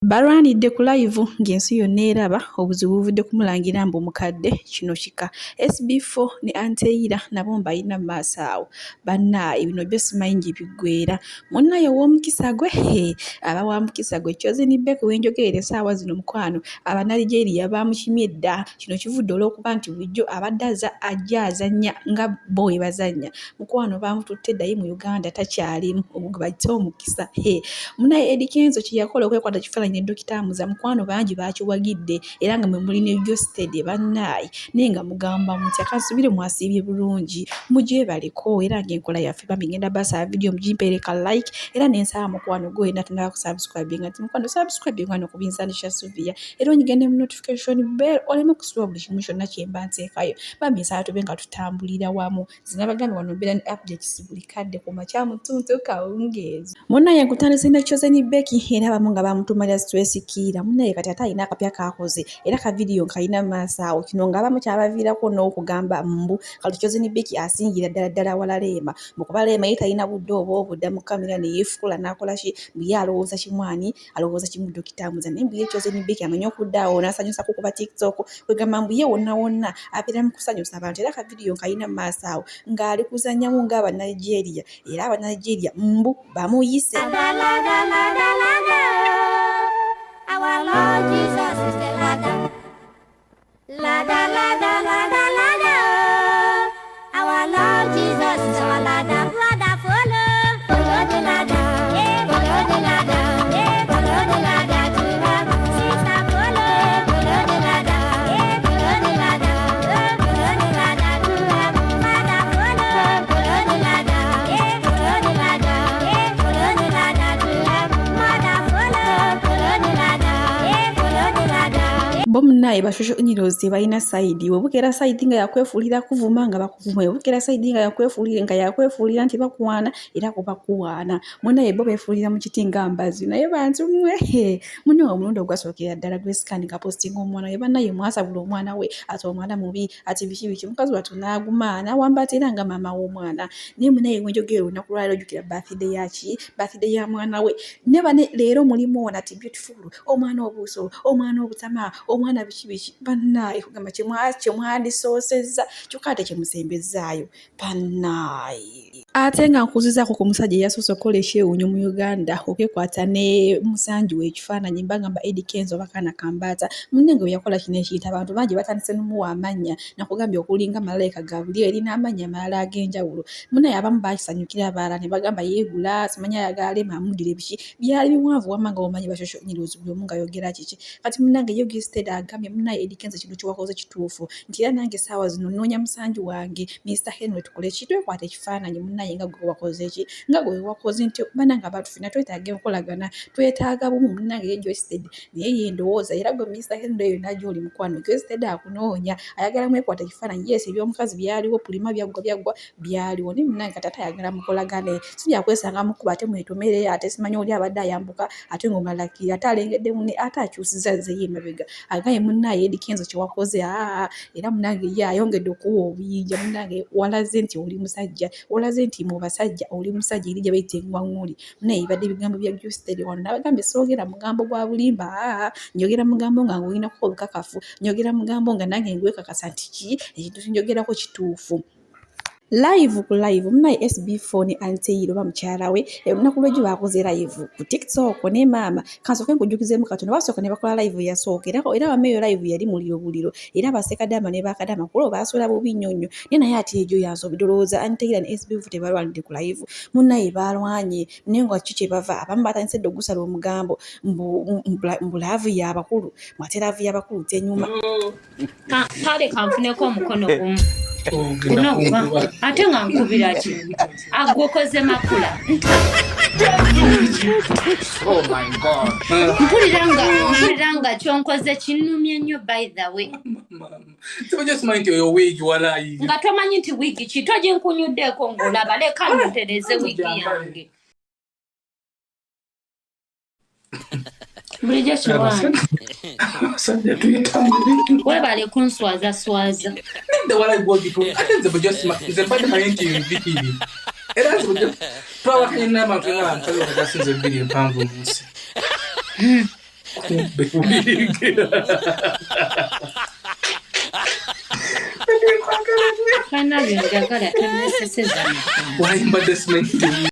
Balwanide ku live ng'ensi yonna eraba obuzibu buvudde ku mulangira mbu mukadde kino kika Sb4 ne anntaylor nabo mbalina mu maaso awo bannaaye bino byo simanyi biggweera munnaye ow'omukisa gwe aba wa mukisa gwe Chosen Becky wenjogerera essaawa zino mukwano aba Nigeria bamukimye dda kino kivudde olw'okuba nti bulijjo abadde ajja azannya nga bo bwe bazannya mukwano bamututte ddayi mu Uganda takyalimu ogwo bayita omukisa munnaye eddykenzo kye yakola okwekwata kifaananyi ne Dokita Muza mukwano bangi bakiwagidde era nga mwe muli ne Jostede bannaaye naye nga mugamba mutya kansubire mwasiibye bulungi mugyebaleko era ng'enkola yaffe bamigenda basaba vidiyo mugimpeereka like era n'ensaba mukwano gwe wena tannaba kusubscribinga nti mukwano subscribinga wano ku buyinzaanishasuvia era onyigende mu notification bell oleme kusiba buli kimu kyonna kye mba nteekayo bambi nsaba tube nga tutambulira wamu zinabagambe wano mbeera ne updates buli kadde ku makya mutuntu kawungeezi munnaye nkutandise ne Chosen Becky era abamu nga bamutumalira stress kiira munnaye kati ate alina akapya kakoze era ka vidiyo kalina maaso awo kino ng'abamu kyabaviirako n'okugamba mbu kati Chosen Becky asingira ddala walaleema mukuba leema ye talina budde oba obudda mu kamera ne yeefukula n'akola ki mbu ye alowooza kimwani alowooza kimu Dokita Muza naye mbu ye Chosen Becky amanyi okuddaawo n'asanyusa ku TikTok kwegamba mbu ye wonna abeera mu kusanyusa abantu era ka vidiyo kalina maaso awo ng'ali kuzannyamu ng'aba Nigeria era aba Nigeria mbu bamuyise Our Lord Jesus is the ladder. Ladder, ladder, ladder, ladder. Our Lord Jesus is our ladder. Ladder, follow the ladder. Follow the ladder. Follow the ladder to heaven. Sister, follow the ladder. Follow the ladder. Follow the ladder to heaven. Mother, follow the ladder. Follow the ladder. Follow the ladder to heaven. Mother, follow the ladder. Bo munnaye bashosho nyirozi balina saidi webukera saidi nga yakwefuulira kuvuma nga bakuvuma webukera saidi nga yakwefuulira nti bakuwaana era ko bakuwaana munnaye bo beefuulira mu kiti nga mbazi naye bantu mwe munne omulundi ogwasookera ddala gwesikaani nga postinga omwana we bannaye mwasabula omwana we ati omwana mubi ati biki mukazi watu n'agumaana wambate era nga maama w'omwana naye munnaye gwenjogera olunaku lwaliro ojjukira birthday ya mwana we ne bane leero mulimu wona ati beautiful omwana obuuso omwana obutama omwana biki bannaye kugamba kyemwandisoosezza kyokka ate kyemusembezaayo bannaye ate nga nkuzizaako ku musajja eyasoose okukola ekyewuunyo mu Uganda okwekwata ne musanji w'ekifaananyi mbagamba Eddykenzo bakaana kambaata munnenge we yakola kino ekiyita abantu bangi batandise n'omuwa amannya nakugambye okulinga malayika ga buli erina amannya amalala ag'enjawulo munnaye abamu bakisanyukira abalala ne bagamba yeegula simanya ayagala amudire biki byali biwanvu wamma nga omanyi bashosho nyirozi buli omu ng'ayogera kiki kati munnange ye Jostede agambye munnaye Eddykenzo kino kyewakoze kituufu nti era nange essaawa zino nnoonya musanji wange Mr. Henry tukole ki twekwata ekifaananyi munnaye nga gwe wakoze ki nga gwe wakoze nti bannange abatufina twetaaga enkolagana twetaaga bumu munnange ye Jostede naye ye ndowooza era gwe Mr. Henry eyo najja oli mukwano Jostede akunoonya ayagala mwekwata ekifaananyi yes eby'omukazi byaliwo pulima byaggwa byaliwo naye munnange kati ate ayagala mukolagane si byakwesanga mukuba ate mwetomere ate simanyi oli abadde ayambuka ate ng'omalakira ate alengedde munne ate akyusiza ze ye emabega agaye munnaye Eddykenzo kyewakoze era munnange ye ayongedde okuwa obuyinja munnange walaze nti oli musajja walaze nti mu basajja oli musajja eri gye bayita engwaŋŋuli munnaye ibadde ebigambo bya Jostede wano n'abagambye soogera mugambo gwa bulimba njogera mugambo nga ng'olinako obukakafu njogera mugambo nga nange ngwekakasa nti ki ekintu kinjogerako kituufu live ku live munnaye Sb4 ne anntaylor bamukyala we olunaku lw'egyo bakoze live ku TikTok ne maama kansooke nkujjukizeemu katono basooka ne bakola live yasooka era bameeyo live yali muliro era basekadama ne bakadama kulo baasula bubi nnyo naye ate egyo yansobi dolowooza anntaylor ne Sb4 tebalwanidde ku live munnaye balwanye naye nga kiki kyebava abamu batandise dde ogusala omugambo mbu live y'abakulu mwate live y'abakulu tenyuma kale kanfuneko omukono gumu ate nga nkubira ki agwokoze makula mpulira nga kyonkoze kinnumya nnyo by the way nga tomanyi nti wiigi kito ginkunyuddeko ng'olaba leka nnotereze wiigi yange bulijjo kiwange webale kunswaza Kumbe wig. Kana byongera kala tebiseseza. Why mbadde simanyi